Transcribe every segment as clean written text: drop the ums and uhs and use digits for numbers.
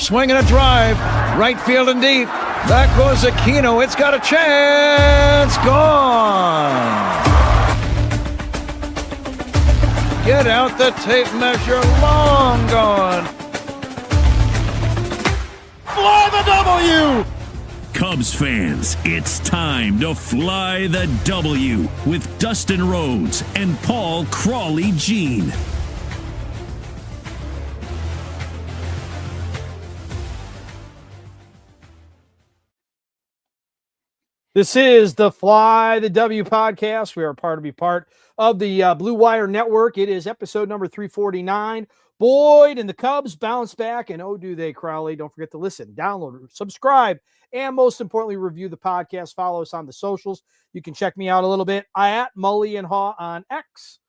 swinging a drive, right field and deep. Back goes Aquino. It's got a chance. Gone. Get out the tape measure. Long gone. Fly the W! Cubs fans, it's time to fly the W with Dustin Rhodes and Paul Crawly Jean. This is the Fly the W podcast. We are proud to be part of the Blue Wire Network. It is episode number 349. Boyd and the Cubs bounce back, and oh, do they, Crawly. Don't forget to listen, download, subscribe, and most importantly, review the podcast. Follow us on the socials. You can check me out a little bit at Mully and Haw on X.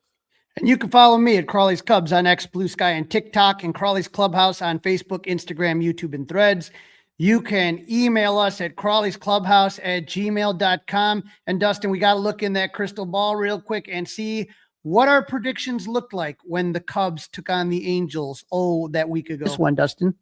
And you can follow me at Crawly's Cubs on X, Blue Sky, and TikTok, and Crawly's Clubhouse on Facebook, Instagram, YouTube, and Threads. You can email us at crawlysclubhouse@gmail.com. And Dustin, we got to look in that crystal ball real quick and see what our predictions looked like when the Cubs took on the Angels that week ago. This one, Dustin.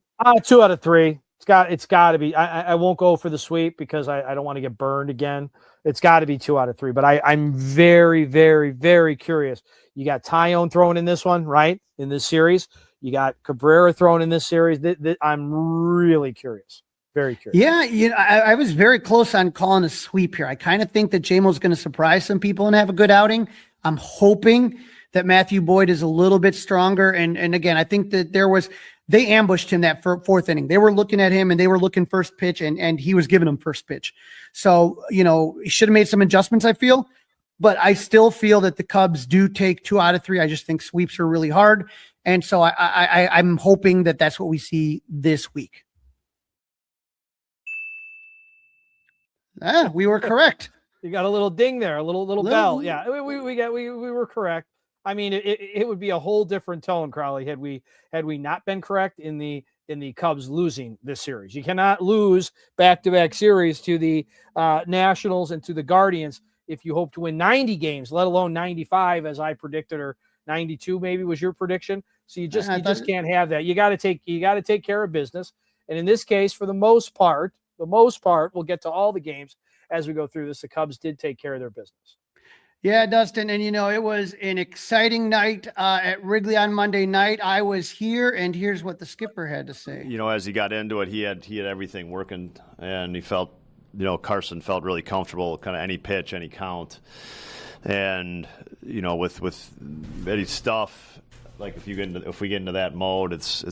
2 out of 3. It's got to be. I won't go for the sweep because I don't want to get burned again. It's got to be 2 out of 3. But I'm very, very, very curious. You got Tyone thrown in this one, right? In this series. You got Cabrera thrown in this series. I'm really curious. Very curious. Yeah, I was very close on calling a sweep here. I kind of think that JMO's going to surprise some people and have a good outing. I'm hoping that Matthew Boyd is a little bit stronger. And again, I think that they ambushed him that fourth inning. They were looking at him and they were looking first pitch and he was giving them first pitch. So, he should have made some adjustments, I feel. But I still feel that the Cubs do take 2 out of 3. I just think sweeps are really hard. And so I'm hoping that that's what we see this week. We were correct. You got a little ding there, a little bell. Yeah, we were correct. I mean, it would be a whole different tone, Crawly, had we not been correct in the Cubs losing this series. You cannot lose back-to-back series to the Nationals and to the Guardians if you hope to win 90 games, let alone 95 as I predicted, or 92 maybe was your prediction. So you just can't have that. You got to take care of business. And in this case, for the most part, we'll get to all the games as we go through this. The Cubs did take care of their business. Yeah, Dustin. And, it was an exciting night at Wrigley on Monday night. I was here, and here's what the skipper had to say. As he got into it, he had everything working, and he felt, Carson felt really comfortable, kind of any pitch, any count. And, with Eddie's stuff, like if we get into that mode, it's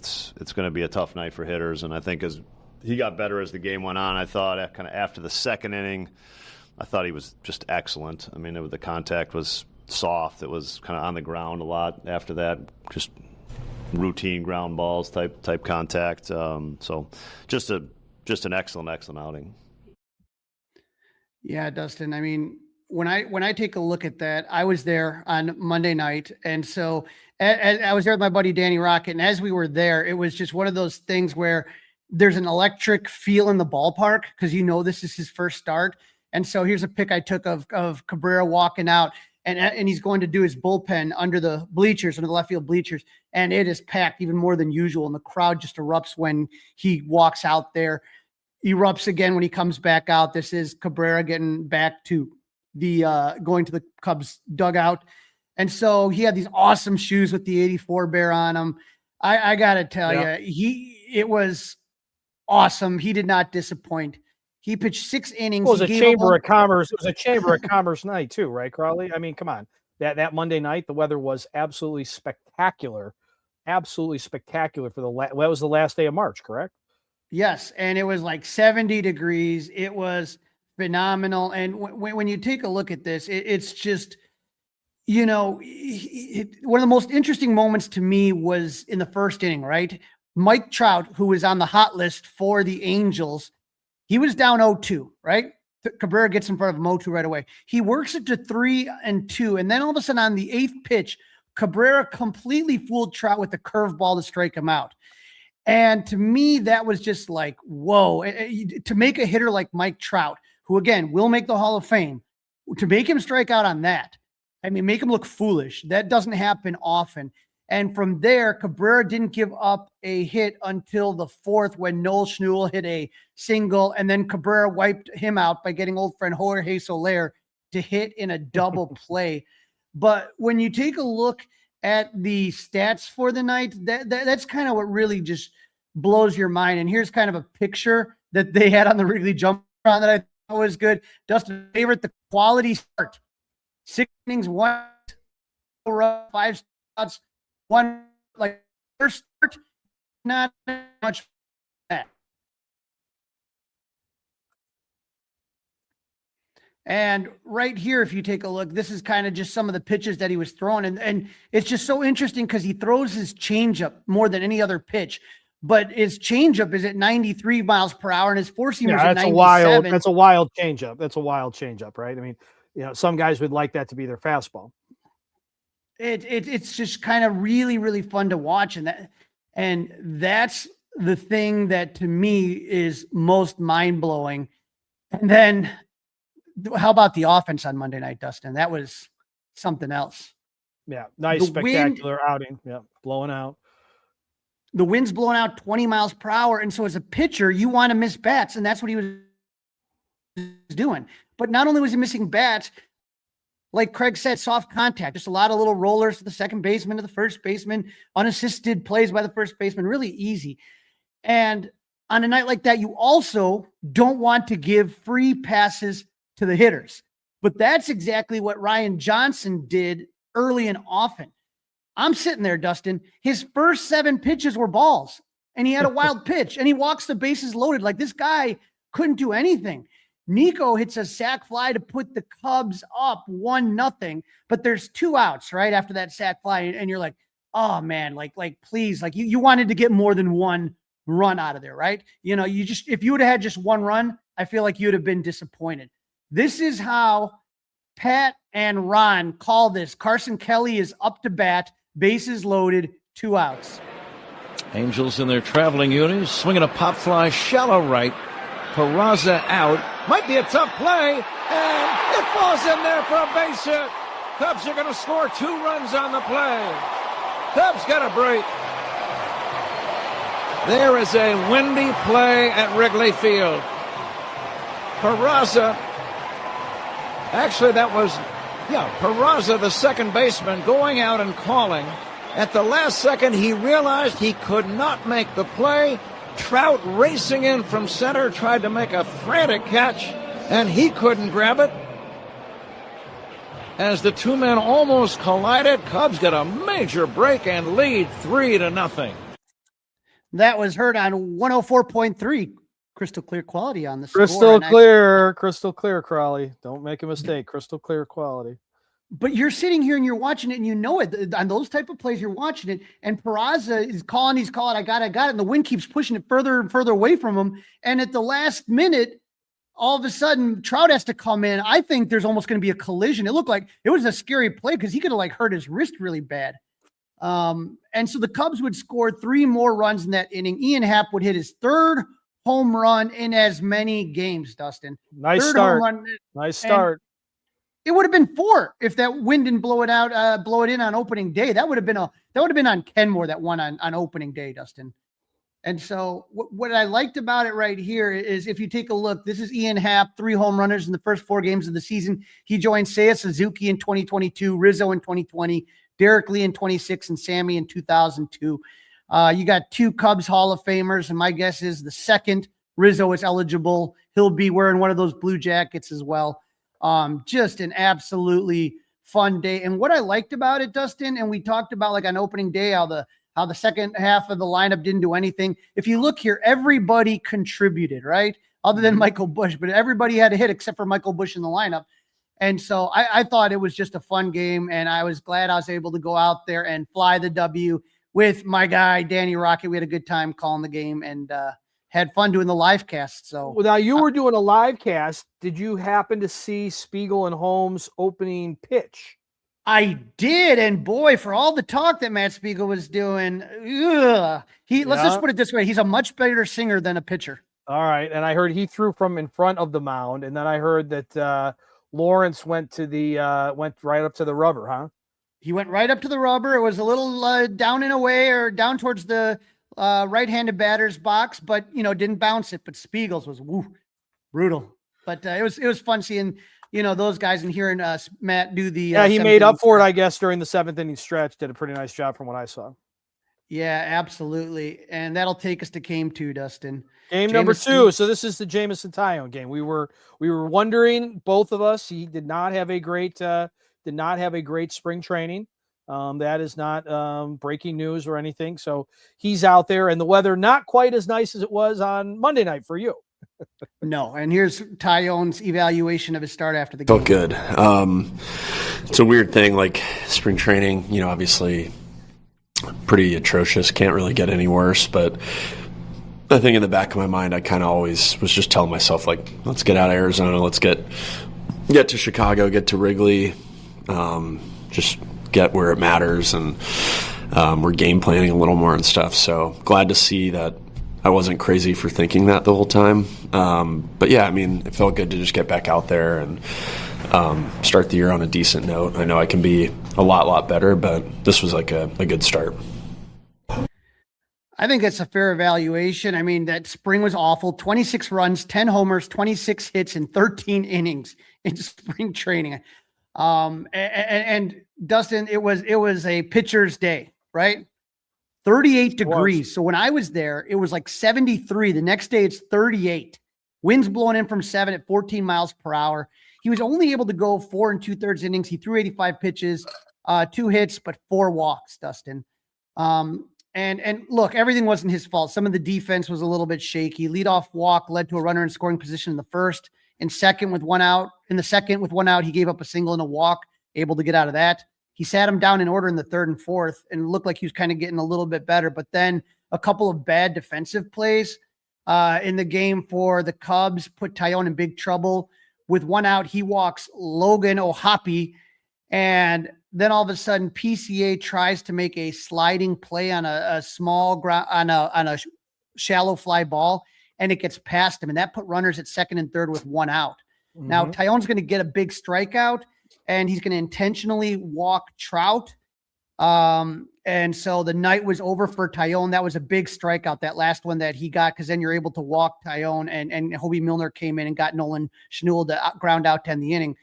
going to be a tough night for hitters. And I think as he got better as the game went on, I thought kind of after the second inning, I thought he was just excellent. I mean, the contact was soft. It was kind of on the ground a lot after that, just routine ground balls type contact. So just an excellent outing. Yeah, Dustin. I mean, when I take a look at that, I was there on Monday night. And so I was there with my buddy, Danny Rocket. And as we were there, it was just one of those things where there's an electric feel in the ballpark because this is his first start. And so here's a pic I took of Cabrera walking out, and he's going to do his bullpen under the left field bleachers, and it is packed even more than usual, and the crowd just erupts when he walks out there. Erupts again when he comes back out. This is Cabrera getting back to the going to the Cubs dugout. And so he had these awesome shoes with the 84 bear on them. I got to tell you, it was awesome. He did not disappoint. He pitched 6 innings. It was a Chamber of Commerce. It was a Chamber of Commerce night too, right, Crawly? I mean, come on. That Monday night, the weather was absolutely spectacular. Absolutely spectacular for that was the last day of March, correct? Yes, and it was like 70 degrees. It was phenomenal. And when you take a look at this, it's just, one of the most interesting moments to me was in the first inning, right? Mike Trout, who was on the hot list for the Angels, he was down 0-2, right? Cabrera gets in front of him 0-2 right away. He works it to 3-2, and then all of a sudden on the 8th pitch, Cabrera completely fooled Trout with a curveball to strike him out. And to me, that was just like, whoa. To make a hitter like Mike Trout, who, again, will make the Hall of Fame, to make him strike out on that, I mean, make him look foolish. That doesn't happen often. And from there, Cabrera didn't give up a hit until the 4th when Noel Schnuel hit a single, and then Cabrera wiped him out by getting old friend Jorge Soler to hit in a double play. But when you take a look at the stats for the night, that's kind of what really just blows your mind. And here's kind of a picture that they had on the Wrigley Jump that I thought was good. Dustin, favorite, the quality start. 6 innings, 1 run, 5 shots, 1 like first start, not much that. And right here, if you take a look, this is kind of just some of the pitches that he was throwing. And it's just so interesting because he throws his changeup more than any other pitch. But his changeup is at 93 miles per hour, and his four-seamer is at 97. That's a wild changeup. That's a wild changeup, right? I mean, some guys would like that to be their fastball. It's just kind of really, really fun to watch. And that's the thing that to me is most mind-blowing. And then how about the offense on Monday night, Dustin? That was something else. Yeah, nice, spectacular outing. Yeah, blowing out. The wind's blowing out 20 miles per hour. And so as a pitcher, you want to miss bats. And that's what he was doing. But not only was he missing bats, like Craig said, soft contact, just a lot of little rollers to the second baseman, to the first baseman, unassisted plays by the first baseman, really easy. And on a night like that, you also don't want to give free passes to the hitters. But that's exactly what Ryan Johnson did early and often. I'm sitting there, Dustin. His first 7 pitches were balls, and he had a wild pitch, and he walks the bases loaded. Like, this guy couldn't do anything. Nico hits a sac fly to put the Cubs up 1-0, but there's 2 outs right after that sac fly, and you're like, oh man, like please, like you wanted to get more than 1 run out of there, right? If you would have had just 1 run, I feel like you'd have been disappointed. This is how Pat and Ron call this. Carson Kelly is up to bat. Bases loaded, 2 outs. Angels in their traveling unis, swinging a pop fly, shallow right. Peraza out. Might be a tough play, and it falls in there for a base hit. Cubs are going to score 2 runs on the play. Cubs got a break. There is a windy play at Wrigley Field. Peraza, actually that was Peraza, the second baseman, going out and calling. At the last second, he realized he could not make the play. Trout racing in from center, tried to make a frantic catch, and he couldn't grab it. As the 2 men almost collided, Cubs get a major break and lead 3-0. That was heard on 104.3. Crystal clear quality on the score. Crystal clear, Crawly. Don't make a mistake. Crystal clear quality. But you're sitting here and you're watching it and you know it. On those type of plays, you're watching it. And Peraza is calling, he's calling, I got it. And the wind keeps pushing it further and further away from him. And at the last minute, all of a sudden, Trout has to come in. I think there's almost going to be a collision. It looked like it was a scary play because he could have hurt his wrist really bad. And so the Cubs would score 3 more runs in that inning. Ian Happ would hit his 3rd home run in as many games, Dustin. Nice start. Nice start. It would have been 4 if that wind didn't blow it in on opening day. That would have been on Kenmore, that one on opening day, Dustin. And so what I liked about it right here is if you take a look, this is Ian Happ, 3 home runners in the first 4 games of the season. He joined Seiya Suzuki in 2022, Rizzo in 2020, Derek Lee in 26, and Sammy in 2002. You got 2 Cubs Hall of Famers, and my guess is the second Rizzo is eligible. He'll be wearing one of those blue jackets as well. Just an absolutely fun day. And what I liked about it, Dustin, and we talked about on opening day, how the second half of the lineup didn't do anything. If you look here, everybody contributed, right? Other than Michael Busch, but everybody had a hit except for Michael Busch in the lineup. And so I thought it was just a fun game, and I was glad I was able to go out there and fly the W with my guy, Danny Rocket. We had a good time calling the game and had fun doing the live cast. So now you were doing a live cast. Did you happen to see Spiegel and Holmes' opening pitch? I did. And boy, for all the talk that Matt Spiegel was doing, let's just put it this way. He's a much better singer than a pitcher. All right. And I heard he threw from in front of the mound. And then I heard that Lawrence went right up to the rubber, huh? He went right up to the rubber. It was a little down and away or down towards the right-handed batter's box, but, didn't bounce it. But Spiegels was brutal. But it was fun seeing, those guys and hearing Matt do the. He made up for it, I guess, during the 7th inning stretch. Did a pretty nice job from what I saw. Yeah, absolutely. And that'll take us to game 2, Dustin. Game number 2. So this is the Jamison Tyone game. We were wondering, both of us, he did not have a great spring training. That is not breaking news or anything. So he's out there, and the weather not quite as nice as it was on Monday night for you. No, and here's Tyone's evaluation of his start after the game. Felt good. It's a weird thing, like spring training, obviously pretty atrocious, can't really get any worse, but I think in the back of my mind I kind of always was just telling myself, like, let's get out of Arizona, let's get to Chicago, get to Wrigley, just get where it matters, and we're game planning a little more and stuff. So glad to see that I wasn't crazy for thinking that the whole time. But yeah, I mean, it felt good to just get back out there and start the year on a decent note. I know I can be a lot better, but this was like a good start. I think it's a fair evaluation. I mean, that spring was awful. 26 runs, 10 homers, 26 hits in 13 innings in spring training. And Dustin, it was a pitcher's day, right? 38 degrees. So when I was there, it was like 73. The next day it's 38. Winds blowing in from 7 at 14 miles per hour. He was only able to go 4 2/3 innings. He threw 85 pitches, 2 hits, but 4 walks, Dustin. And look, everything wasn't his fault. Some of the defense was a little bit shaky. Leadoff walk led to a runner in scoring position in the first. In the second, with one out, he gave up a single and a walk, able to get out of that. He sat him down in order in the 3rd and 4th, and it looked like he was kind of getting a little bit better. But then a couple of bad defensive plays in the game for the Cubs put Tyone in big trouble. With one out, he walks Logan O'Hoppe, and then all of a sudden PCA tries to make a sliding play on a small ground on a shallow fly ball, and it gets past him, and that put runners at 2nd and 3rd with one out. Mm-hmm. Now Tyone's going to get a big strikeout, and he's going to intentionally walk Trout. And so the night was over for Tyone. That was a big strikeout, that last one that he got, because then you're able to walk Tyone, and Hobie Milner came in and got Nolan Schnuel to ground out to end the inning.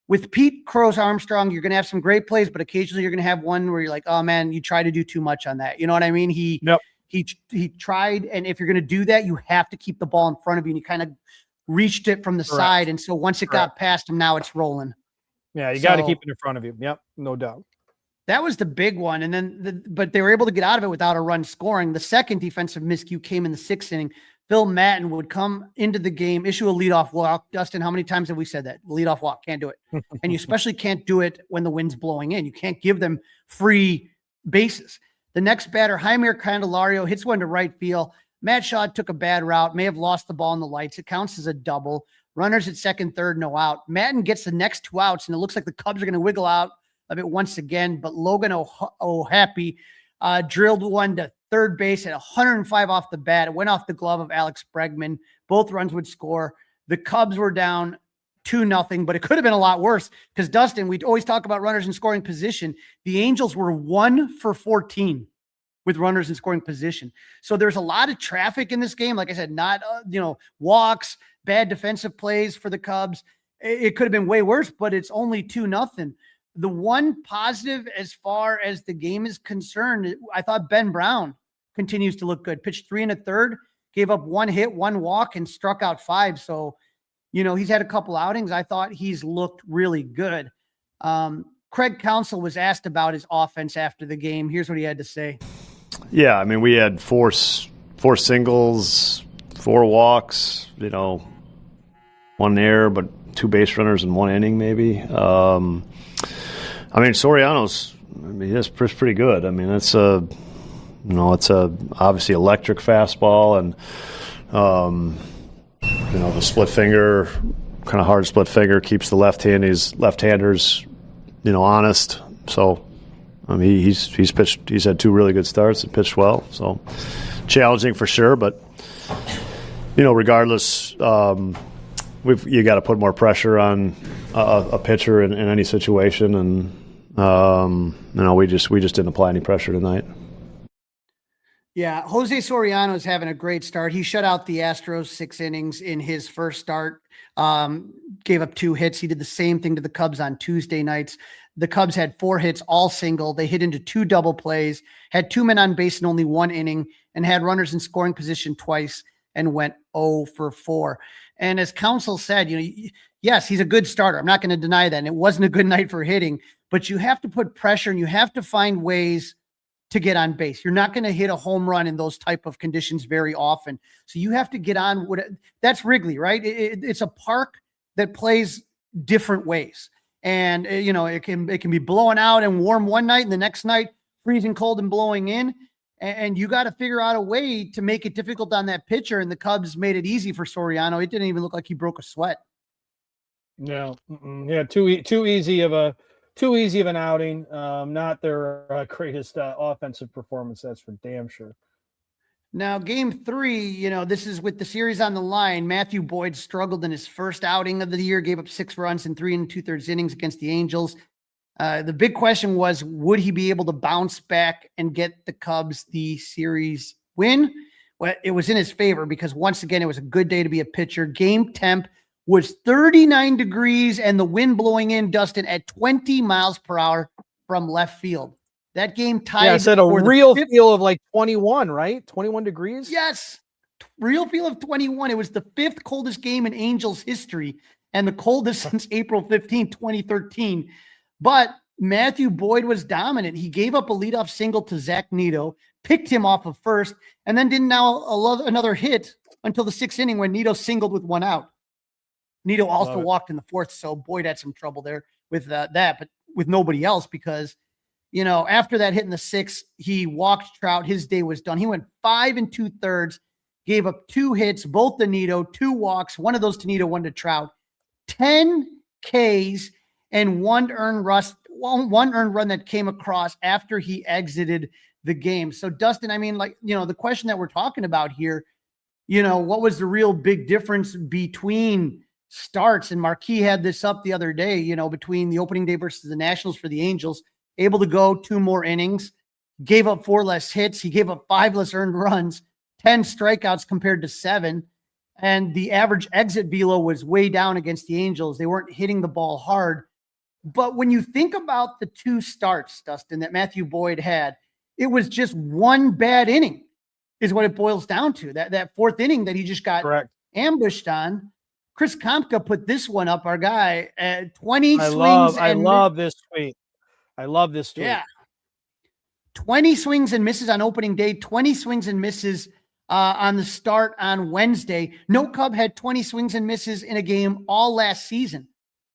With Pete Croce Armstrong, you're going to have some great plays, but occasionally you're going to have one where you're like, oh man, you try to do too much on that. You know what I mean? He tried. And if you're going to do that, you have to keep the ball in front of you, and he kind of reached it from the side. And so once it got past him, now it's rolling. Yeah. You got to keep it in front of you. Yep. No doubt. That was the big one. And then, but they were able to get out of it without a run scoring. The second defensive miscue came in the 6th inning. Phil Matten would come into the game, issue a leadoff walk. Dustin, how many times have we said that? Leadoff walk, can't do it. And you especially can't do it when the wind's blowing in. You can't give them free bases. The next batter, Jaime Candelario, hits one to right field. Matt Shaw took a bad route, may have lost the ball in the lights. It counts as a double. Runners at 2nd, 3rd, no out. Matten gets the next 2 outs, and it looks like the Cubs are going to wiggle out of it once again. But Logan O'Hoppe drilled one to 3rd base at 105 off the bat. It went off the glove of Alex Bregman. Both runs would score. The Cubs were down 2-0, but it could have been a lot worse because, Dustin, we always talk about runners in scoring position. The Angels were 1 for 14 with runners in scoring position. So there's a lot of traffic in this game. Like I said, not, walks, bad defensive plays for the Cubs. It could have been way worse, but it's only 2-0. The one positive as far as the game is concerned, I thought Ben Brown continues to look good. Pitched 3 1/3, gave up 1 hit, 1 walk, and struck out 5. So, he's had a couple outings. I thought he's looked really good. Craig Counsell was asked about his offense after the game. Here's what he had to say. Yeah, I mean, we had four singles, 4 walks, 1 error, but 2 base runners in 1 inning maybe. Soriano's, that's pretty good. I mean, it's it's obviously electric fastball, and the split finger, kind of hard split finger, keeps the left-handers, honest. So, he's pitched. He's had 2 really good starts and pitched well. So, challenging for sure, but regardless, you got to put more pressure on a pitcher in any situation, and We just didn't apply any pressure tonight. Yeah, Jose Soriano is having a great start. He shut out the Astros 6 innings in his first start, gave up 2 hits. He did the same thing to the Cubs on Tuesday nights. The Cubs had 4 hits, all single. They hit into 2 double plays, had 2 men on base in only 1 inning, and had runners in scoring position twice and went 0 for 4. And as Counsell said, yes, he's a good starter. I'm not going to deny that. And it wasn't a good night for hitting, but you have to put pressure and you have to find ways to get on base. You're not going to hit a home run in those type of conditions very often. So you have to get on that's Wrigley, right? It's a park that plays different ways. And it can be blowing out and warm one night and the next night freezing cold and blowing in. And you got to figure out a way to make it difficult on that pitcher. And the Cubs made it easy for Soriano. It didn't even look like he broke a sweat. No, yeah, too easy of an outing. Not their greatest offensive performance. That's for damn sure. Now, game 3, this is with the series on the line. Matthew Boyd struggled in his first outing of the year, gave up 6 runs in 3 2/3 innings against the Angels. The big question was, would he be able to bounce back and get the Cubs the series win? Well, it was in his favor because once again, it was a good day to be a pitcher. Game temp was 39 degrees and the wind blowing in, Dustin, at 20 miles per hour from left field. That game tied. Yeah, I said a real feel of like 21, right? 21 degrees? Yes. Real feel of 21. It was the 5th coldest game in Angels history and the coldest since April 15, 2013. But Matthew Boyd was dominant. He gave up a leadoff single to Zach Neto, picked him off of first, and then didn't allow another hit until the 6th inning when Neto singled with 1 out. Neto also walked in the 4th, so Boyd had some trouble there with that, but with nobody else because, after that hit in the 6th, he walked Trout. His day was done. He went 5 2/3, gave up 2 hits, both to Neto, 2 walks, one of those to Neto, 1 to Trout, 10 Ks, and one earned run that came across after he exited the game. So, Dustin, the question that we're talking about here, what was the real big difference between starts? And Marquis had this up the other day, between the opening day versus the Nationals for the Angels, able to go 2 more innings, gave up 4 less hits. He gave up 5 less earned runs, 10 strikeouts compared to 7. And the average exit velo was way down against the Angels. They weren't hitting the ball hard. But when you think about the 2 starts, Dustin, that Matthew Boyd had, it was just 1 bad inning is what it boils down to. That 4th inning that he just got ambushed on. Chris Kompka put this one up, our guy, at 20 swings. I love this tweet. I love this tweet. Yeah. 20 swings and misses on opening day, 20 swings and misses on the start on Wednesday. No Cub had 20 swings and misses in a game all last season.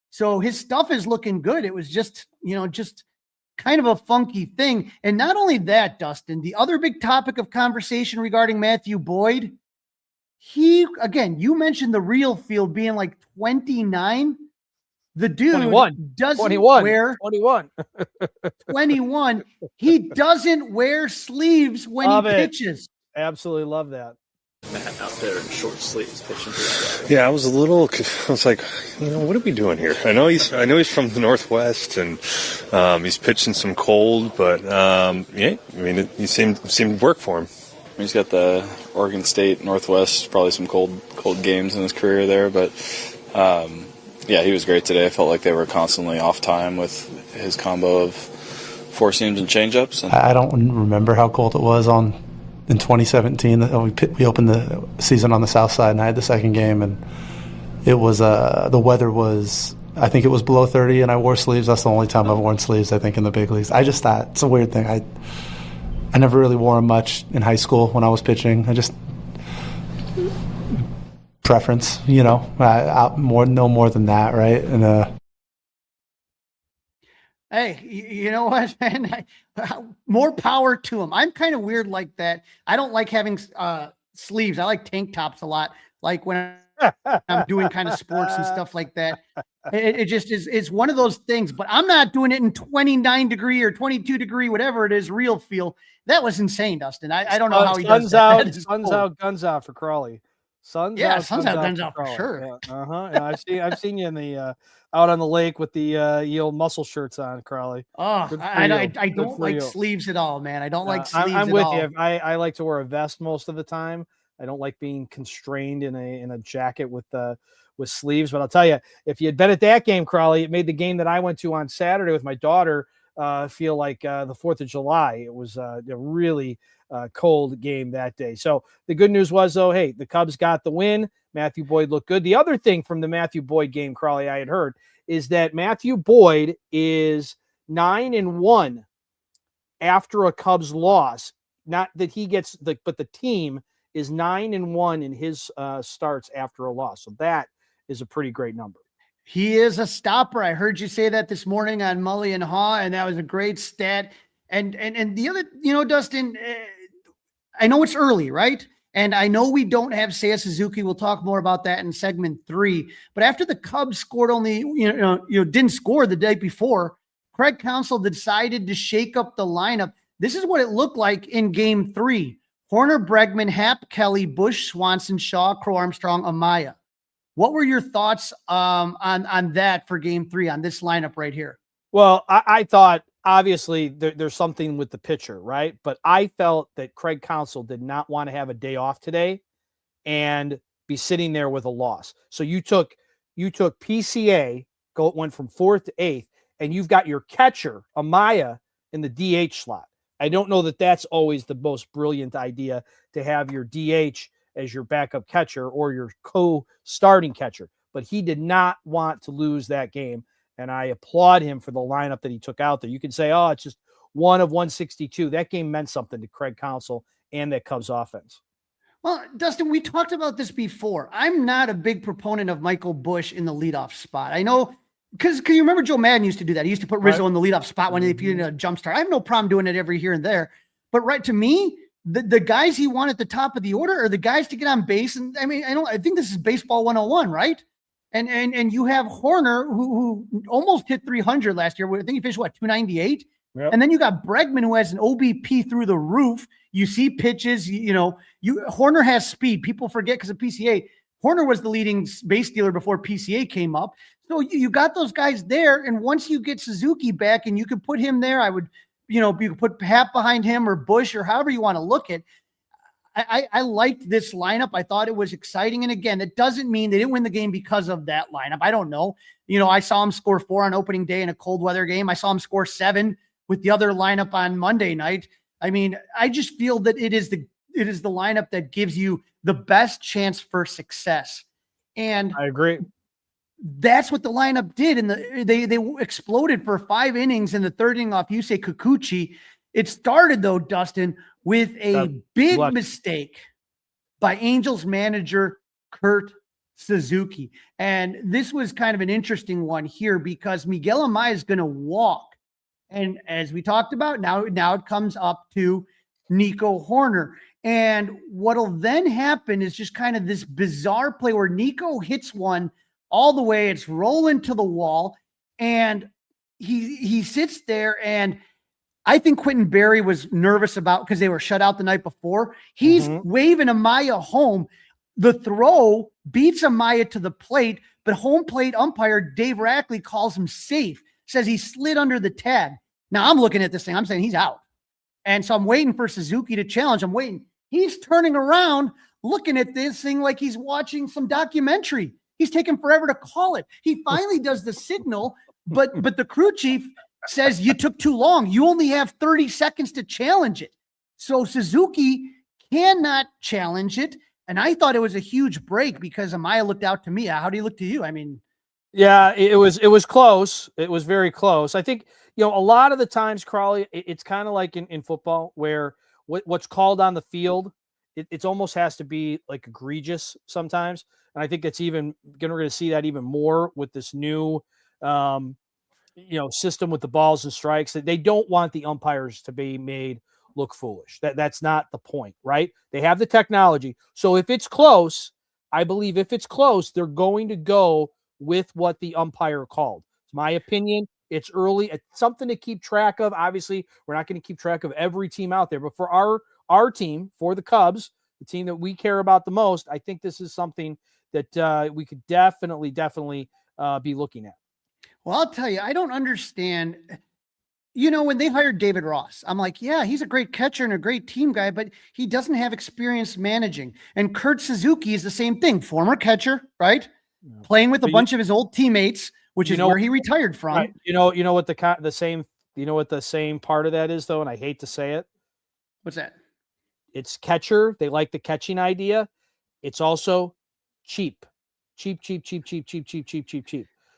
So his stuff is looking good. It was just kind of a funky thing. And not only that, Dustin, the other big topic of conversation regarding Matthew Boyd, you mentioned the real field being like 29. The dude 21. doesn't 21. wear 21. 21. He doesn't wear sleeves when he pitches. Absolutely love that. Matt out there in short sleeves pitching to that. Yeah, I was like, what are we doing here? I know he's from the Northwest and he's pitching some cold, but he seemed to work for him. He's got the Oregon State Northwest, probably some cold games in his career there, but he was great today. I felt like they were constantly off time with his combo of 4 seams and changeups. I don't remember how cold it was in 2017. We opened the season on the south side, and I had the second game, and it was the weather was, I think it was below 30, and I wore sleeves. That's the only time I've worn sleeves, I think, in the big leagues. I just thought it's a weird thing. I never really wore them much in high school when I was pitching. I just preference, no more than that, right? And hey, you know what, man? More power to him. I'm kind of weird like that. I don't like having sleeves. I like tank tops a lot. Like when I'm doing kind of sports and stuff like that. It just is. It's one of those things. But I'm not doing it in 29 degree or 22 degree, whatever it is, real feel. That was insane, Dustin. I don't know how he does that. Guns out for Crawly. Sun's Yeah, out, sun's guns out, guns for out for Crawly. sure. Yeah, yeah, I've seen you in the out on the lake with the old muscle shirts on, Crawly. Oh, Good for I you. I Good don't for like you. sleeves at all, man. I don't like I'm sleeves at with all. you. I like to wear a vest most of the time. I don't like being constrained in a jacket with sleeves. But I'll tell you, if you had been at that game, Crawly, it made the game that I went to on Saturday with my daughter feel like the 4th of July. It was a really cold game that day. So the good news was, though, hey, the Cubs got the win. Matthew Boyd looked good. The other thing from the Matthew Boyd game, Crawly, I had heard is that Matthew Boyd is 9-1 after a Cubs loss. Not that he gets but the team is 9-1 in his starts after a loss. So that is a pretty great number. He is a stopper. I heard you say that this morning on Mully and Haw, and that was a great stat. And the other, Dustin, I know it's early, right? And I know we don't have Seiya Suzuki. We'll talk more about that in segment 3. But after the Cubs scored only, didn't score the day before, Craig Counsell decided to shake up the lineup. This is what it looked like in game 3. Hoerner, Bregman, Happ, Kelly, Bush, Swanson, Shaw, Crow, Armstrong, Amaya. What were your thoughts on that for game 3 on this lineup right here? Well, I thought obviously there's something with the pitcher, right? But I felt that Craig Counsell did not want to have a day off today and be sitting there with a loss. So you took PCA, went from 4th to 8th, and you've got your catcher, Amaya, in the DH slot. I don't know that that's always the most brilliant idea to have your DH as your backup catcher or your co-starting catcher, but he did not want to lose that game. And I applaud him for the lineup that he took out there. You can say, oh, it's just 1 of 162. That game meant something to Craig Counsell and that Cubs offense. Well, Dustin, we talked about this before. I'm not a big proponent of Michael Bush in the leadoff spot. I know because you remember Joe Madden used to do that. He used to put Rizzo in the leadoff spot when if you a jump start. I have no problem doing it every here and there. But right to me, the guys he want at the top of the order are the guys to get on base. And I mean, I think this is baseball 101, right? And you have Hoerner who almost hit 300 last year. I think he finished 298. Yep. And then you got Bregman who has an OBP through the roof. You see pitches, Hoerner has speed. People forget because of PCA. Hoerner was the leading base stealer before PCA came up. So you got those guys there. And once you get Suzuki back and you can put him there, I would, you could put Happ behind him or Bush or however you want to look at. I liked this lineup. I thought it was exciting. And again, it doesn't mean they didn't win the game because of that lineup. I don't know. I saw him score 4 on opening day in a cold weather game. I saw him score 7 with the other lineup on Monday night. I mean, I just feel that it is the lineup that gives you the best chance for success. And I agree. That's what the lineup did. And they exploded for 5 innings in the 3rd inning off Yusei Kikuchi. It started though, Dustin, with a big mistake by Angels manager Kurt Suzuki. And this was kind of an interesting one here because Miguel Amaya is going to walk. And as we talked about, now it comes up to Nico Hoerner. And what'll then happen is just kind of this bizarre play where Nico hits one all the way. It's rolling to the wall. And he sits there, and I think Quentin Berry was nervous about because they were shut out the night before. He's waving Amaya home. The throw beats Amaya to the plate, but home plate umpire Dave Rackley calls him safe, says he slid under the tag. Now I'm looking at this thing. I'm saying he's out. And so I'm waiting for Suzuki to challenge. I'm waiting. He's turning around, looking at this thing like he's watching some documentary. He's taking forever to call it. He finally does the signal, but the crew chief says you took too long. You only have 30 seconds to challenge it. So Suzuki cannot challenge it. And I thought it was a huge break because Amaya looked out to me. How do you look to you? I mean, yeah, it was close. It was very close. I think, a lot of the times, Crawly, it's kind of like in football where what's called on the field, it almost has to be like egregious sometimes. And I think we're going to see that even more with this new, system with the balls and strikes, that they don't want the umpires to be made look foolish. That's not the point, right? They have the technology. So if it's close, I believe if it's close, they're going to go with what the umpire called. It's my opinion. It's early. It's something to keep track of. Obviously, we're not going to keep track of every team out there, but for our team, for the Cubs, the team that we care about the most, I think this is something that we could definitely be looking at. Well, I'll tell you, I don't understand. When they hired David Ross, I'm like, yeah, he's a great catcher and a great team guy, but he doesn't have experience managing. And Kurt Suzuki is the same thing, former catcher, right? Yeah. Playing with a bunch of his old teammates, which is where he retired from. Right. You know what the same part of that is, though, and I hate to say it. What's that? It's catcher. They like the catching idea. It's also cheap.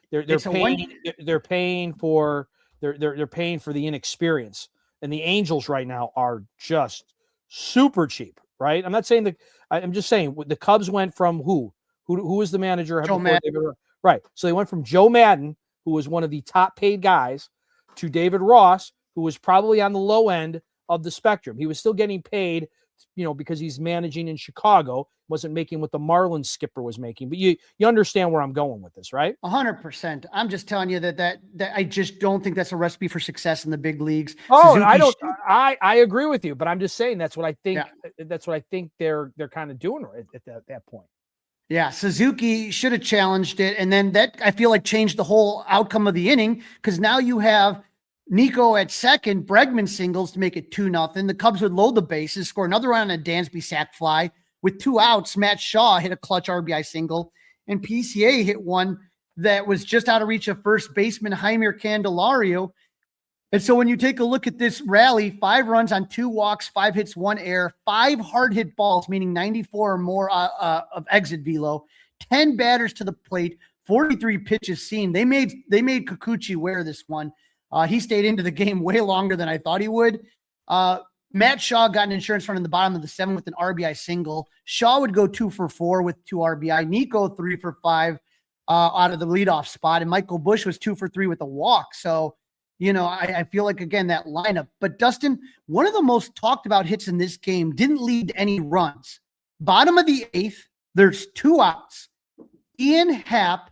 They're paying for the inexperience. And the Angels right now are just super cheap, right? I'm not saying I'm just saying the Cubs went from who was the manager? Joe Madden. Right. So they went from Joe Madden, who was one of the top paid guys, to David Ross, who was probably on the low end of the spectrum. He was still getting paid, because he's managing in Chicago, wasn't making what the Marlins skipper was making. But you understand where I'm going with this, right? 100%. I'm just telling you that I just don't think that's a recipe for success in the big leagues. Oh, I agree with you, but I'm just saying that's what I think. Yeah. That's what I think they're kind of doing at that point. Yeah, Suzuki should have challenged it, and then that I feel like changed the whole outcome of the inning, because now you have Nico at second, Bregman singles to make it 2-0. The Cubs would load the bases, score another run on a Dansby sac fly. With 2 outs, Matt Shaw hit a clutch RBI single, and PCA hit one that was just out of reach of first baseman Jaime Candelario. And so when you take a look at this rally, 5 runs on 2 walks, 5 hits, 1 error, 5 hard hit balls, meaning 94 or more of exit velo, 10 batters to the plate, 43 pitches seen. They made Kikuchi wear this one. He stayed into the game way longer than I thought he would. Matt Shaw got an insurance run in the bottom of the 7th with an RBI single. Shaw would go 2 for 4 with 2 RBI. Nico 3 for 5 out of the leadoff spot, and Michael Busch was 2 for 3 with a walk. So, I feel like, again, that lineup. But Dustin, one of the most talked about hits in this game didn't lead to any runs. Bottom of the 8th, there's 2 outs. Ian Happ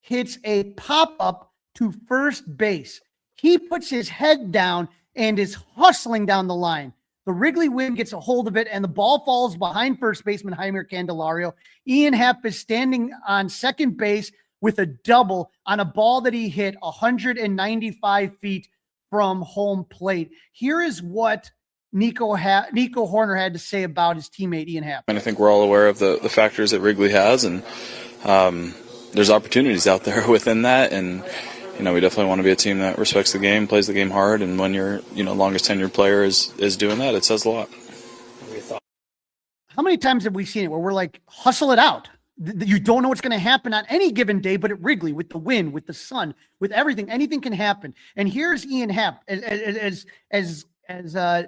hits a pop-up to first base. He puts his head down and is hustling down the line. The Wrigley wind gets a hold of it, and the ball falls behind first baseman Jaime Candelario. Ian Happ is standing on second base with a double on a ball that he hit 195 feet from home plate. Here is what Nico Horner had to say about his teammate Ian Happ. And I think we're all aware of the factors that Wrigley has, and there's opportunities out there within that, and we definitely want to be a team that respects the game, plays the game hard, and when your longest tenured player is doing that, it says a lot. How many times have we seen it where we're like, hustle it out? You don't know what's going to happen on any given day, but at Wrigley, with the wind, with the sun, with everything, anything can happen. And here's Ian Happ, as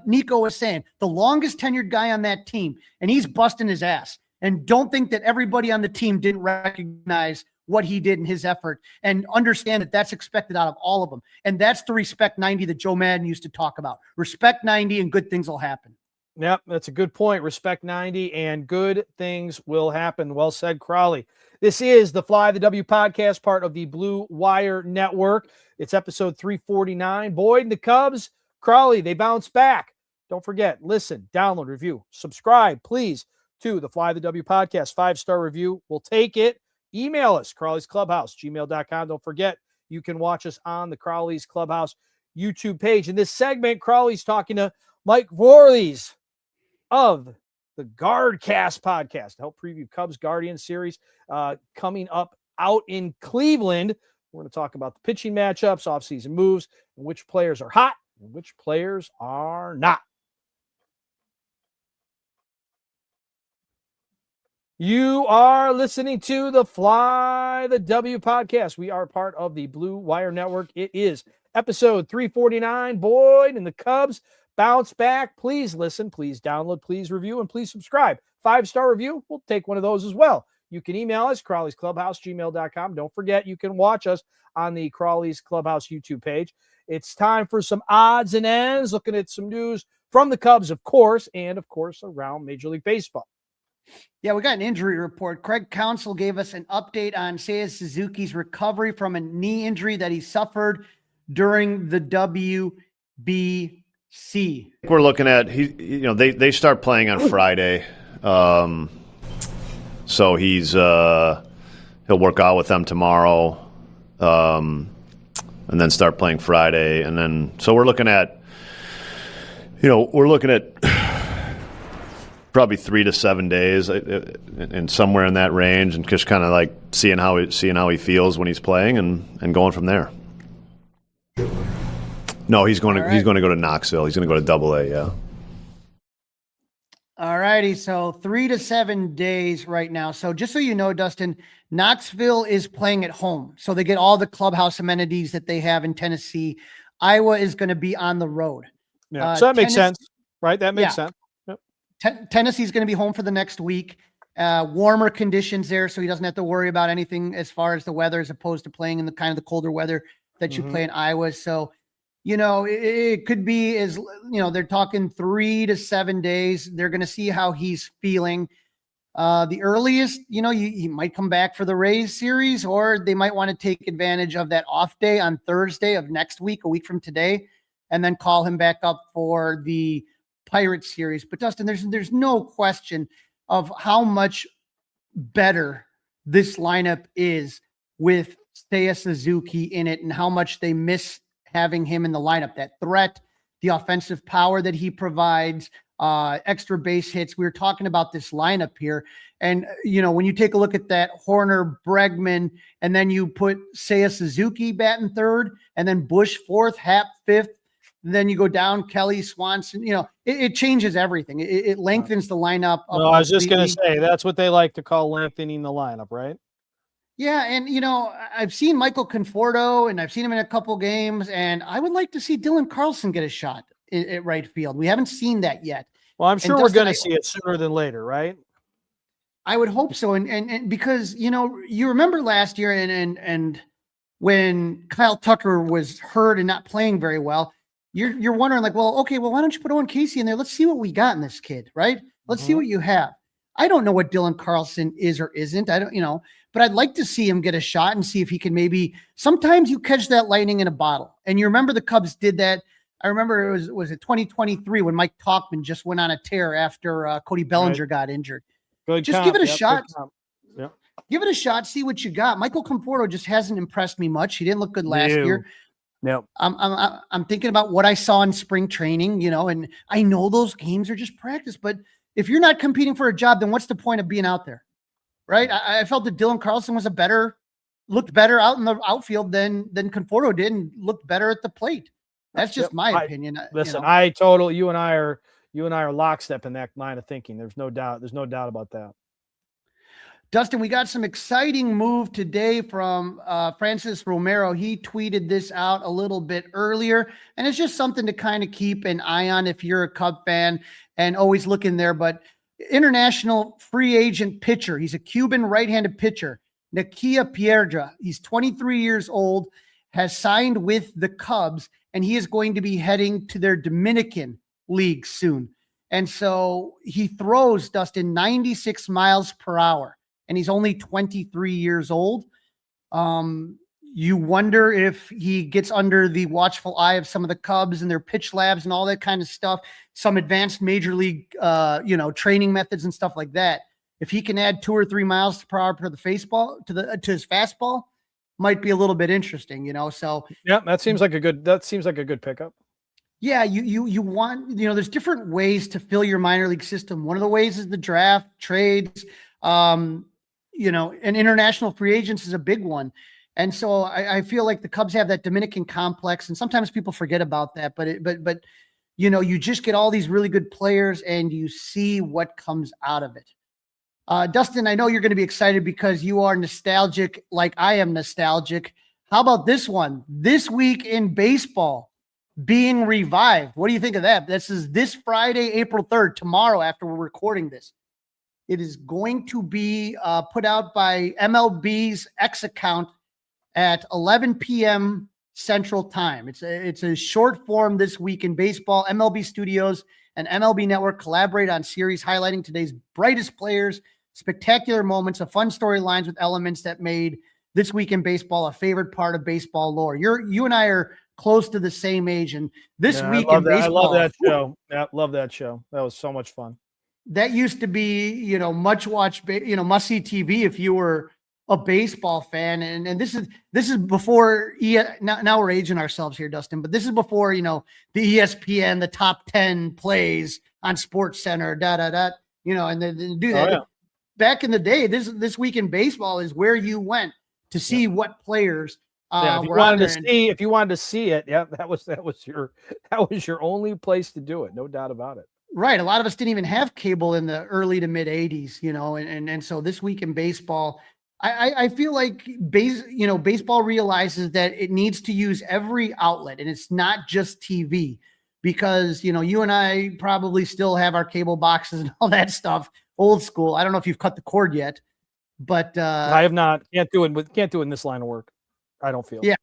Nico was saying, the longest tenured guy on that team, and he's busting his ass. And don't think that everybody on the team didn't recognize what he did in his effort, and understand that that's expected out of all of them. And that's the respect 90 that Joe Madden used to talk about. Respect 90 and good things will happen. Yep, that's a good point. Respect 90 and good things will happen. Well said, Crawly. This is the Fly the W podcast, part of the Blue Wire Network. It's episode 349. Boyd and the Cubs, Crawly, they bounce back. Don't forget, listen, download, review, subscribe, please, to the Fly the W podcast. 5-star review. We'll take it. Email us, Crawly's Clubhouse, gmail.com. Don't forget, you can watch us on the Crawly's Clubhouse YouTube page. In this segment, Crawly's talking to Mike Voorhees of the Guardcast podcast to help preview Cubs Guardians series coming up out in Cleveland. We're going to talk about the pitching matchups, offseason moves, and which players are hot and which players are not. You are listening to the Fly the W podcast. We are part of the Blue Wire Network. It is episode 349. Boyd and the Cubs bounce back. Please listen, please download, please review, and please subscribe. 5-star review, we'll take one of those as well. You can email us, Crawly's Clubhouse, gmail.com. Don't forget, you can watch us on the Crawly's Clubhouse YouTube page. It's time for some odds and ends, looking at some news from the Cubs, of course, and of course around Major League Baseball. Yeah, we got an injury report. Craig Counsell gave us an update on Seiya Suzuki's recovery from a knee injury that he suffered during the WBC. We're looking at they start playing on Friday, So he'll work out with them tomorrow, and then start playing Friday. And then, so we're looking at probably 3 to 7 days, and somewhere in that range, and just kind of like seeing how he feels when he's playing, and going from there. No, he's going to go to Knoxville. He's going to go to Double-A. Yeah. All righty. So 3 to 7 days right now. So just so you know, Dustin, Knoxville is playing at home, so they get all the clubhouse amenities that they have in Tennessee. Iowa is going to be on the road. Yeah. So that makes sense, right? That makes sense. Tennessee is going to be home for the next week. Warmer conditions there, so he doesn't have to worry about anything as far as the weather, as opposed to playing in the kind of the colder weather that you play in Iowa. So, it could be they're talking 3 to 7 days. They're going to see how he's feeling. The earliest, he might come back for the Rays series, or they might want to take advantage of that off day on Thursday of next week, a week from today, and then call him back up for the Pirates series. But Dustin, there's no question of how much better this lineup is with Seiya Suzuki in it, and how much they miss having him in the lineup. That threat, the offensive power that he provides, extra base hits. We were talking about this lineup here, and when you take a look at that, Horner, Bregman, and then you put Seiya Suzuki batting third, and then Bush fourth, Happ fifth. Then you go down, Kelly, Swanson. It changes everything. It lengthens the lineup. No, I was just going to say, that's what they like to call lengthening the lineup, right? Yeah, and I've seen Michael Conforto, and I've seen him in a couple games, and I would like to see Dylan Carlson get a shot at right field. We haven't seen that yet. Well, I'm sure we're going to see it sooner than later, right? I would hope so, and because you remember last year, and when Kyle Tucker was hurt and not playing very well. You're wondering, like, well, why don't you put Owen Casey in there? Let's see what we got in this kid, right? Let's see what you have. I don't know what Dylan Carlson is or isn't. I don't, but I'd like to see him get a shot and see if he can maybe. Sometimes you catch that lightning in a bottle, and you remember the Cubs did that. I remember it was 2023 when Mike Tauchman just went on a tear after Cody Bellinger got injured. Just give it a shot. Yep. Give it a shot. See what you got. Michael Conforto just hasn't impressed me much. He didn't look good last year. No, I'm thinking about what I saw in spring training, and I know those games are just practice, but if you're not competing for a job, then what's the point of being out there? Right. I felt that Dylan Carlson looked better out in the outfield than Conforto did, and looked better at the plate. That's just my opinion. Listen, you and I are lockstep in that line of thinking. There's no doubt about that. Dustin, we got some exciting move today from Francis Romero. He tweeted this out a little bit earlier, and it's just something to kind of keep an eye on if you're a Cub fan and always looking there. But international free agent pitcher, he's a Cuban right-handed pitcher, Nakia Piedra. He's 23 years old, has signed with the Cubs, and he is going to be heading to their Dominican league soon. And so he throws, Dustin, 96 miles per hour. And he's only 23 years old. You wonder if he gets under the watchful eye of some of the Cubs and their pitch labs and all that kind of stuff, some advanced major league, training methods and stuff like that. If he can add 2 or 3 miles per hour to the his fastball, might be a little bit interesting, So yeah, that seems like a good pickup. Yeah, you want, there's different ways to fill your minor league system. One of the ways is the draft, trades. And international free agents is a big one. And so I feel like the Cubs have that Dominican complex, and sometimes people forget about that, but you just get all these really good players and you see what comes out of it. Dustin, I know you're going to be excited because you are nostalgic like I am nostalgic. How about this one? This week in baseball being revived. What do you think of that? This is this Friday, April 3rd, tomorrow after we're recording this. It is going to be put out by MLB's X account at 11 p.m. Central Time. It's a short form this week in baseball. MLB Studios and MLB Network collaborate on series highlighting today's brightest players, spectacular moments, of fun storylines with elements that made this week in baseball a favorite part of baseball lore. You and I are close to the same age, and this week in baseball, I love that show. Yeah, love that show. That was so much fun. that used to be, much watch, must see TV if you were a baseball fan. And this is before, now we're aging ourselves here, Dustin, but this is before, the ESPN, the top 10 plays on Sports Center, and then do that. Oh, yeah. Back in the day, this week in baseball is where you went to see what players if you wanted to see it, that was your only place to do it, no doubt about it. Right. A lot of us didn't even have cable in the early to mid 80s, and so this week in baseball, I feel like baseball realizes that it needs to use every outlet, and it's not just TV, because, you and I probably still have our cable boxes and all that stuff, old school. I don't know if you've cut the cord yet, but I have not. Can't do it in this line of work. I don't feel. Yeah.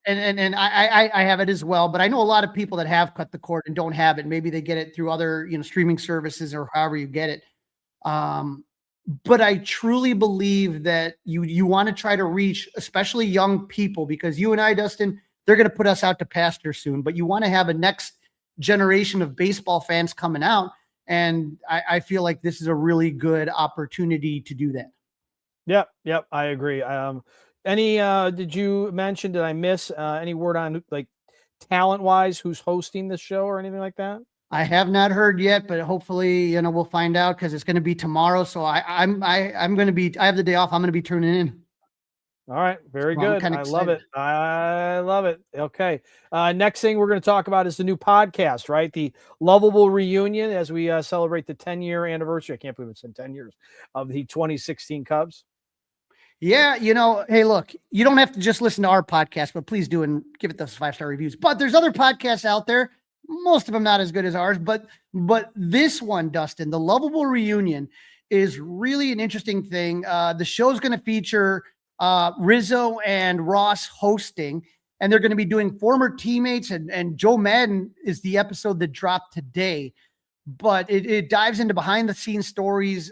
And I have it as well, but I know a lot of people that have cut the cord and don't have it. Maybe they get it through other, streaming services or however you get it. But I truly believe that you want to try to reach, especially young people, because you and I, Dustin, they're going to put us out to pasture soon, but you want to have a next generation of baseball fans coming out. And I feel like this is a really good opportunity to do that. Yep. I agree. Did I miss any word on like talent wise, who's hosting the show or anything like that? I have not heard yet, but hopefully, we'll find out, because it's going to be tomorrow. So I'm going to be, I have the day off. I'm going to be tuning in. All right. Very good. I love it. Okay. Next thing we're going to talk about is the new podcast, right? The Lovable Reunion, as we celebrate the 10-year anniversary. I can't believe it's in 10 years of the 2016 Cubs. Yeah. Hey, look, you don't have to just listen to our podcast, but please do and give it those 5-star reviews. But there's other podcasts out there, most of them not as good as ours, but this one, Dustin, the Lovable Reunion, is really an interesting thing. The show's going to feature Rizzo and Ross hosting, and they're going to be doing former teammates, and Joe Madden is the episode that dropped today, but it dives into behind the scenes stories,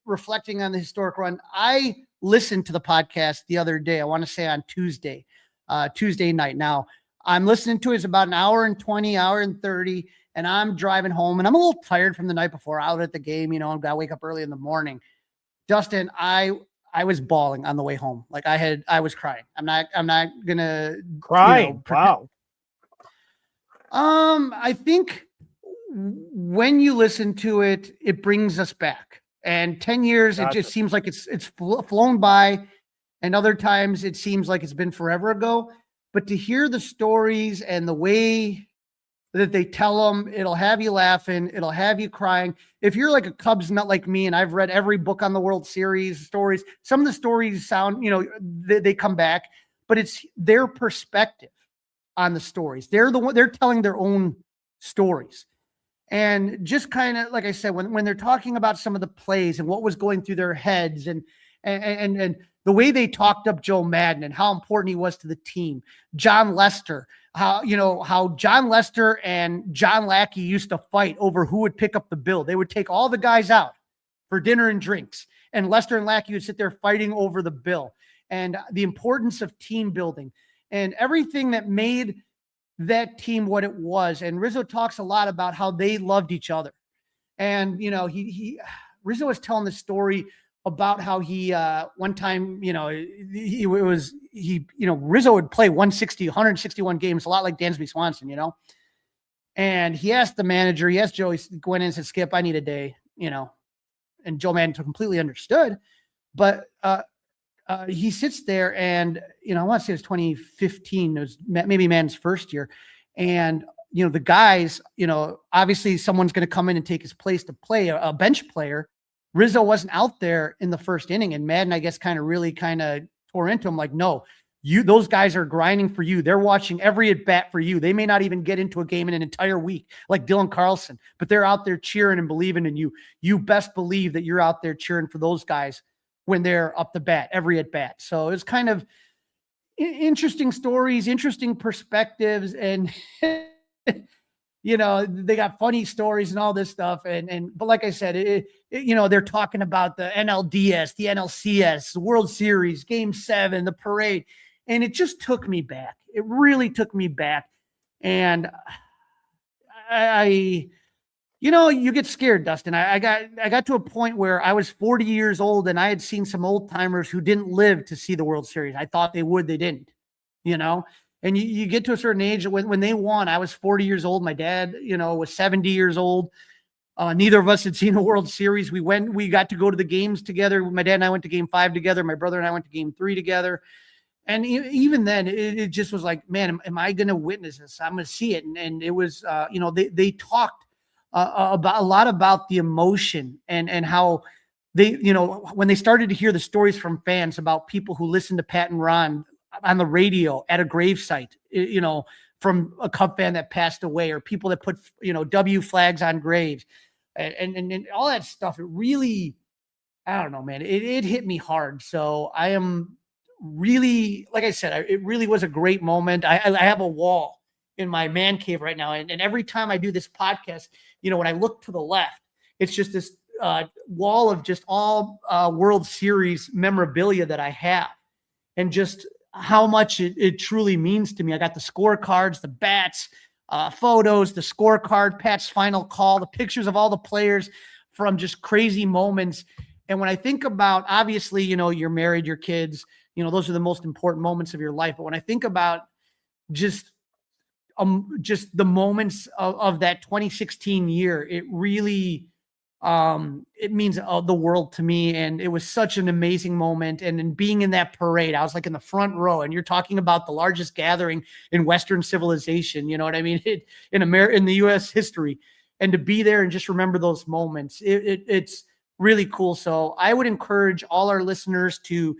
reflecting on the historic run. I listened to the podcast the other day. I want to say on Tuesday night. Now I'm listening to it. It's about an hour and 20, hour and 30, and I'm driving home, and I'm a little tired from the night before out at the game. I've got to wake up early in the morning. Dustin, I was bawling on the way home. Like I was crying. I'm not gonna cry. Wow. I think when you listen to it, it brings us back. And 10 years, Gotcha. It just seems like it's flown by, and other times it seems like it's been forever ago. But to hear the stories and the way that they tell them, it'll have you laughing, it'll have you crying. If you're like a Cubs nut like me, and I've read every book on the World Series stories, some of the stories sound, they come back, but it's their perspective on the stories. They're telling their own stories. And just kind of, like I said, when they're talking about some of the plays and what was going through their heads, and the way they talked up Joe Madden and how important he was to the team, John Lester, how John Lester and John Lackey used to fight over who would pick up the bill. They would take all the guys out for dinner and drinks, and Lester and Lackey would sit there fighting over the bill, and the importance of team building and everything that made that team what it was. And Rizzo talks a lot about how they loved each other. And, Rizzo was telling the story about how he, one time, Rizzo would play 161 games, a lot like Dansby Swanson, and he asked the manager, he asked Joe, he went in and said, Skip, I need a day, and Joe Madden completely understood, but, he sits there, and, I want to say it was 2015. It was maybe Madden's first year. And, the guys, obviously someone's going to come in and take his place to play a bench player. Rizzo wasn't out there in the first inning, and Madden, I guess, really tore into him. Like, no, those guys are grinding for you. They're watching every at bat for you. They may not even get into a game in an entire week like Dylan Carlson, but they're out there cheering and believing in you. You best believe that you're out there cheering for those guys when they're up the bat, every at bat. So it's kind of interesting stories, interesting perspectives, and they got funny stories and all this stuff. But like I said, they're talking about the NLDS, the NLCS, the World Series, Game 7, the parade, and it just took me back. It really took me back, and I You get scared, Dustin. I got to a point where I was 40 years old and I had seen some old timers who didn't live to see the World Series. I thought they would, they didn't, and you get to a certain age when they won. I was 40 years old. My dad, was 70 years old. Neither of us had seen a World Series. We got to go to the games together. My dad and I went to Game 5 together. My brother and I went to Game 3 together. And even then, it just was like, man, am I going to witness this? I'm going to see it. And it was, they talked about a lot about the emotion and how they, when they started to hear the stories from fans about people who listened to Pat and Ron on the radio at a gravesite, from a Cub fan that passed away, or people that put, W flags on graves and all that stuff. It really, I don't know, man, it hit me hard. So I am really, like I said, it really was a great moment. I have a wall in my man cave right now. And every time I do this podcast, when I look to the left, it's just this wall of just all World Series memorabilia that I have, and just how much it truly means to me. I got the scorecards, the bats, photos, the scorecard, Pat's final call, the pictures of all the players from just crazy moments. And when I think about, obviously, you're married, your kids, those are the most important moments of your life. But when I think about just the moments of that 2016 year, it really, it means the world to me. And it was such an amazing moment. And in being in that parade, I was like in the front row, and you're talking about the largest gathering in Western civilization. You know what I mean? In the U.S. history, and to be there and just remember those moments, it's really cool. So I would encourage all our listeners to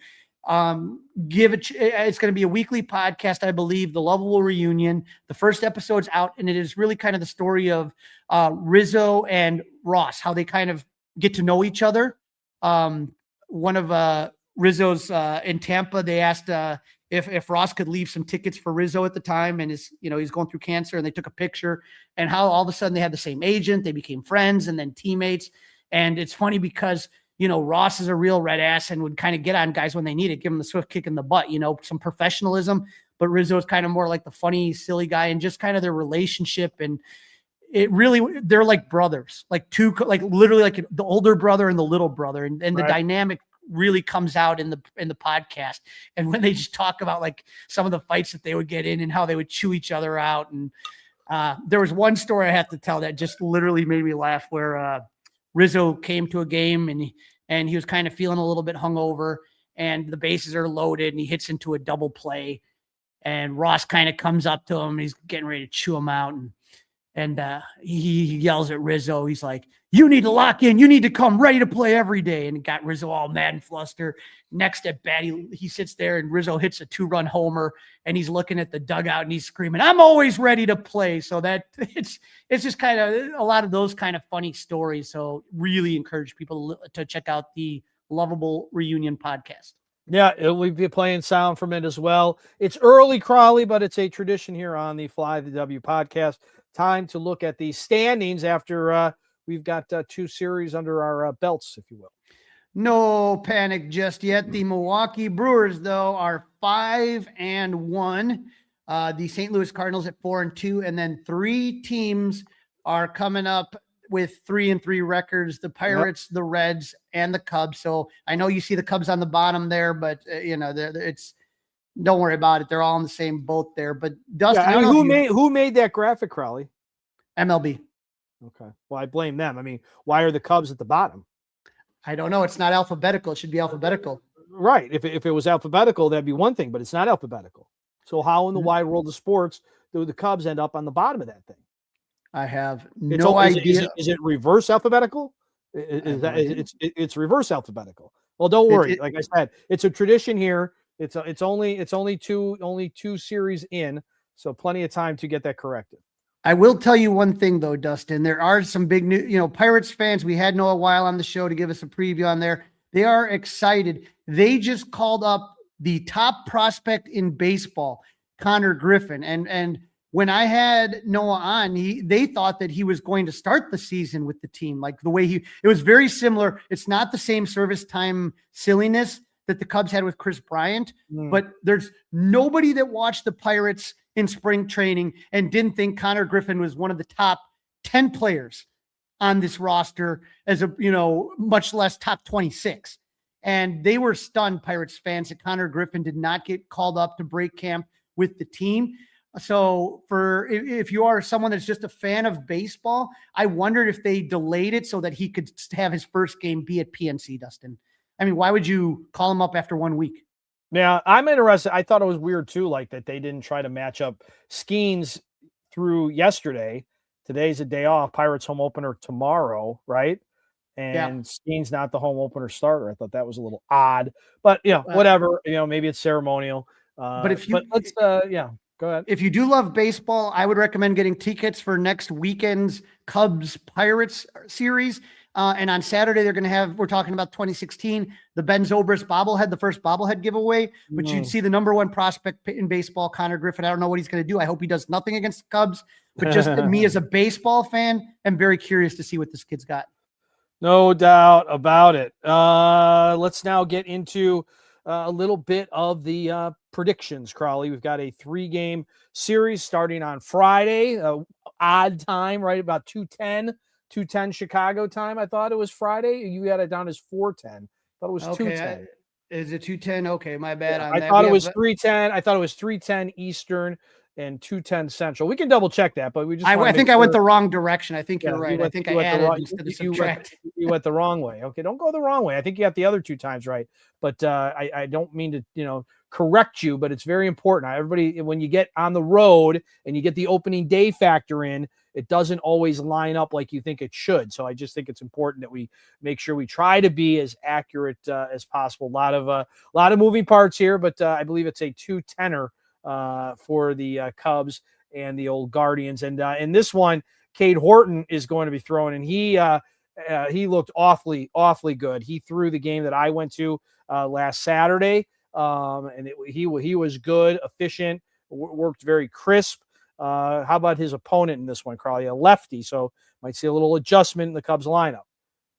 it's going to be a weekly podcast, I believe, the Lovable Reunion. The first episode's out, and it is really kind of the story of Rizzo and Ross, how they kind of get to know each other. One of Rizzo's in Tampa, they asked if Ross could leave some tickets for Rizzo at the time, and he's going through cancer, and they took a picture, and how all of a sudden they had the same agent, they became friends and then teammates. And it's funny because Ross is a real red ass and would kind of get on guys when they need it, give them the swift kick in the butt, some professionalism. But Rizzo is kind of more like the funny, silly guy, and just kind of their relationship. And they're like brothers, literally like the older brother and the little brother. And the dynamic really comes out in the podcast. And when they just talk about like some of the fights that they would get in and how they would chew each other out. And there was one story I have to tell that just literally made me laugh, where Rizzo came to a game and he was kind of feeling a little bit hungover, and the bases are loaded, and he hits into a double play, and Ross kind of comes up to him, and he's getting ready to chew him out. And he yells at Rizzo. He's like, "You need to lock in. You need to come ready to play every day." And it got Rizzo all mad and flustered. Next at bat, he sits there, and Rizzo hits a 2-run homer, and he's looking at the dugout, and he's screaming, "I'm always ready to play." So that it's just kind of a lot of those kind of funny stories. So really encourage people to check out the Lovable Reunion podcast. Yeah, we'll be playing sound from it as well. It's early, Crawly, but it's a tradition here on the Fly the W podcast. Time to look at the standings after we've got 2 series under our belts, if you will. No panic just yet. The Milwaukee Brewers, though, are 5-1. The St. Louis Cardinals at 4-2, and then 3 teams are coming up with 3-3 records: the Pirates, the Reds, and the Cubs. So I know you see the Cubs on the bottom there, but don't worry about it. They're all in the same boat there. But Dustin, who made that graphic, Crawly? MLB. Okay. Well, I blame them. I mean, why are the Cubs at the bottom? I don't know. It's not alphabetical. It should be alphabetical. Right. If it was alphabetical, that'd be one thing, but it's not alphabetical. So how in the wide world of sports do the Cubs end up on the bottom of that thing? I have no idea. Is it reverse alphabetical? It's reverse alphabetical. Well, don't worry. Like I said, it's a tradition here. It's only two series in, so plenty of time to get that corrected. I will tell you one thing though, Dustin. There are some big new, Pirates fans. We had Noah Weil on the show to give us a preview on there. They are excited. They just called up the top prospect in baseball, Connor Griffin, and when I had Noah on, they thought that he was going to start the season with the team, like the way it was very similar. It's not the same service time silliness that the Cubs had with Chris Bryant, but there's nobody that watched the Pirates in spring training and didn't think Connor Griffin was one of the top 10 players on this roster as much less top 26. And they were stunned, Pirates fans, that Connor Griffin did not get called up to break camp with the team. So if you are someone that's just a fan of baseball, I wondered if they delayed it so that he could have his first game be at PNC, Dustin. I mean, why would you call him up after 1 week? Yeah, I'm interested. I thought it was weird too, like that they didn't try to match up Skeens through yesterday. Today's a day off. Pirates home opener tomorrow, right? And Skeen's not the home opener starter. I thought that was a little odd, but whatever. Maybe it's ceremonial. But let's go ahead. If you do love baseball, I would recommend getting tickets for next weekend's Cubs Pirates series. And on Saturday, we're talking about 2016, the Ben Zobrist bobblehead, the first bobblehead giveaway, which you'd see the number one prospect in baseball, Connor Griffin. I don't know what he's going to do. I hope he does nothing against the Cubs, but just me as a baseball fan, I'm very curious to see what this kid's got. No doubt about it. Let's now get into a little bit of the predictions, Crawly. We've got a 3-game series starting on Friday, odd time, right? About 2:10 Chicago time. I thought it was Friday. You had it down as 4:10. Thought it was 2:10. Is it 2:10? Okay, my bad. Yeah, I thought it was 3:10. I thought it was 3:10 Eastern and 2:10 Central. We can double check that, but we just. I think I went the wrong direction. I think you're right. I think I added instead of subtract. You went the wrong way. Okay, don't go the wrong way. I think you got the other 2 times right, but I don't mean to correct you, but it's very important. Everybody, when you get on the road and you get the opening day factor in, it doesn't always line up like you think it should. So I just think it's important that we make sure we try to be as accurate as possible. A lot of moving parts here, but I believe it's a 2-10er for the Cubs and the old Guardians. And in this one, Cade Horton is going to be throwing, and he looked awfully good. He threw the game that I went to last Saturday, and he was good, efficient, worked very crisp. How about his opponent in this one, Crawly? A lefty, so might see a little adjustment in the Cubs lineup.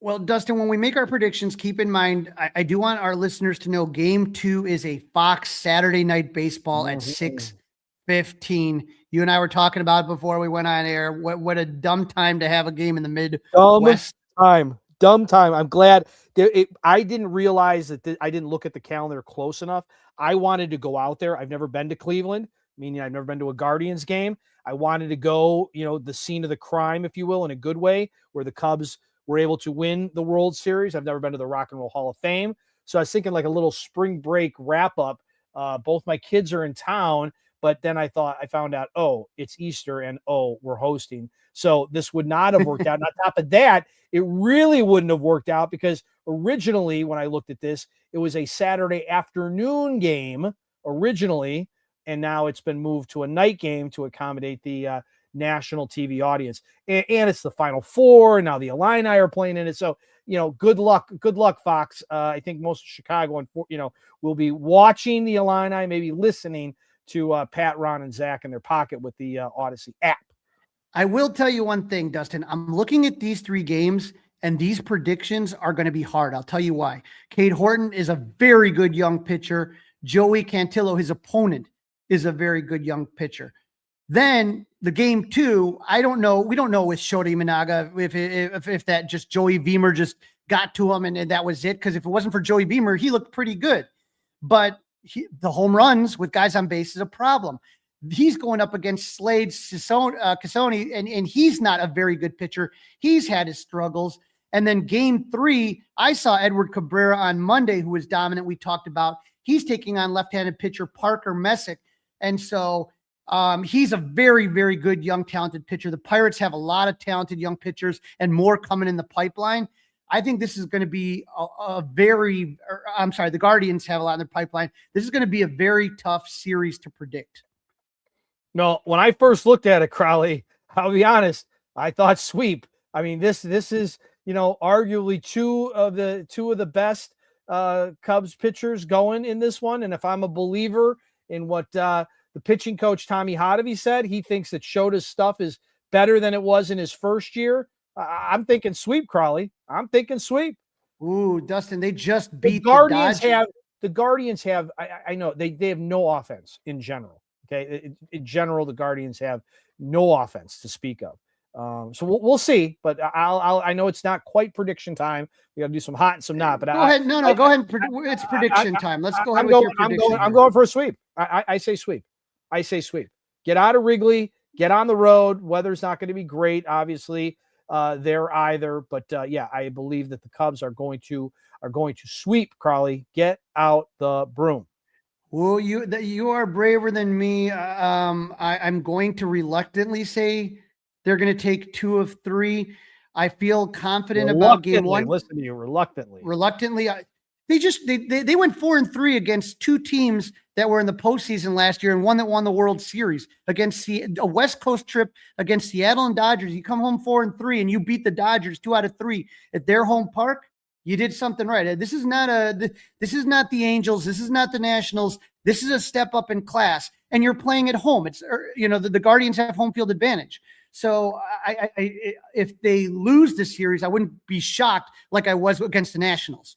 Well, Dustin, when we make our predictions, keep in mind, I do want our listeners to know Game 2 is a Fox Saturday Night Baseball at 6:15. You and I were talking about it before we went on air. What a dumb time to have a game in the Midwest. Dumb time. I'm glad. I didn't realize that I didn't look at the calendar close enough. I wanted to go out there. I've never been to Cleveland, meaning I've never been to a Guardians game. I wanted to go, the scene of the crime, if you will, in a good way, where the Cubs were able to win the World Series. I've never been to the Rock and Roll Hall of Fame. So I was thinking like a little spring break wrap up. Both my kids are in town, but then I found out, it's Easter and we're hosting. So this would not have worked out. And on top of that, it really wouldn't have worked out because originally when I looked at this, it was a Saturday afternoon game originally. And now it's been moved to a night game to accommodate the national TV audience. And it's the Final Four, and now the Illini are playing in it. So, good luck, Fox. I think most of Chicago, will be watching the Illini, maybe listening to Pat, Ron, and Zach in their pocket with the Odyssey app. I will tell you one thing, Dustin. I'm looking at these 3 games, and these predictions are going to be hard. I'll tell you why. Cade Horton is a very good young pitcher. Joey Cantillo, his opponent, is a very good young pitcher. Then the Game 2, I don't know. We don't know with Shota Imanaga if that just Joey Beamer just got to him and that was it. Because if it wasn't for Joey Beamer, he looked pretty good. But the home runs with guys on base is a problem. He's going up against Slade Cassoni, and he's not a very good pitcher. He's had his struggles. And then Game 3, I saw Edward Cabrera on Monday, who was dominant. We talked about he's taking on left-handed pitcher Parker Messick. And so he's a very, very good young, talented pitcher. The Pirates have a lot of talented young pitchers and more coming in the pipeline. I think this is going to be the Guardians have a lot in their pipeline. This is going to be a very tough series to predict. No, when I first looked at it, Crawly, I'll be honest, I thought sweep. I mean, this is, arguably two of the best Cubs pitchers going in this one. And if I'm a believer in what the pitching coach Tommy Hotovy said, he thinks that Shota's stuff is better than it was in his first year. I'm thinking sweep, Crawly. I'm thinking sweep. Ooh, Dustin, they just beat the Guardians have, I know they have no offense in general. Okay. In general, the Guardians have no offense to speak of. So we'll see, but I know it's not quite prediction time. We got to do some hot and some not. But go ahead. No, go ahead. It's prediction time. Let's go ahead with your prediction. I'm going for a sweep. I say sweep. I say sweep. Get out of Wrigley. Get on the road. Weather's not going to be great, obviously, there either. But yeah, I believe that the Cubs are going to sweep. Crawly, get out the broom. Well, you are braver than me. I'm going to reluctantly say they're going to take 2 of 3. I feel confident about game 1. Listen to you, reluctantly. They went 4-3 against 2 teams that were in the postseason last year and one that won the World Series against a West Coast trip against Seattle and Dodgers. You come home 4-3 and you beat the Dodgers 2 out of 3 at their home park. You did something right. This is not the Angels. This is not the Nationals. This is a step up in class, and you're playing at home. It's the Guardians have home field advantage. So if they lose the series, I wouldn't be shocked like I was against the Nationals.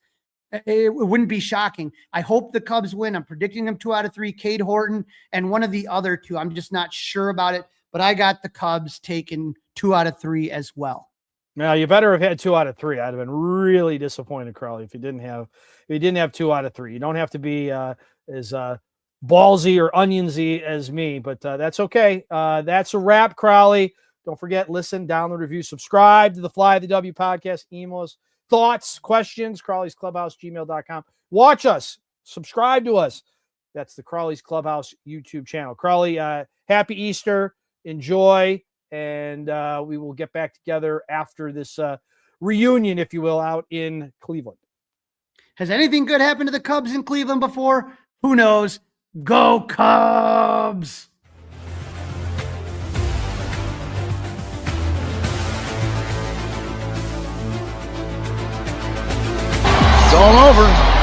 It wouldn't be shocking. I hope the Cubs win. I'm predicting them 2 out of 3, Cade Horton and one of the other 2. I'm just not sure about it, but I got the Cubs taking 2 out of 3 as well. Now you better have had 2 out of 3. I'd have been really disappointed, Crawly, if you didn't have 2 out of 3. You don't have to be as ballsy or onionsy as me, but that's okay. That's a wrap, Crawly. Don't forget, listen, download, review, subscribe to the Fly the W podcast. Email us thoughts, questions, Crawly's Clubhouse, gmail.com. Watch us, subscribe to us. That's the Crawly's Clubhouse YouTube channel. Crawly, happy Easter. Enjoy. And we will get back together after this reunion, if you will, out in Cleveland. Has anything good happened to the Cubs in Cleveland before? Who knows? Go Cubs! It's all over.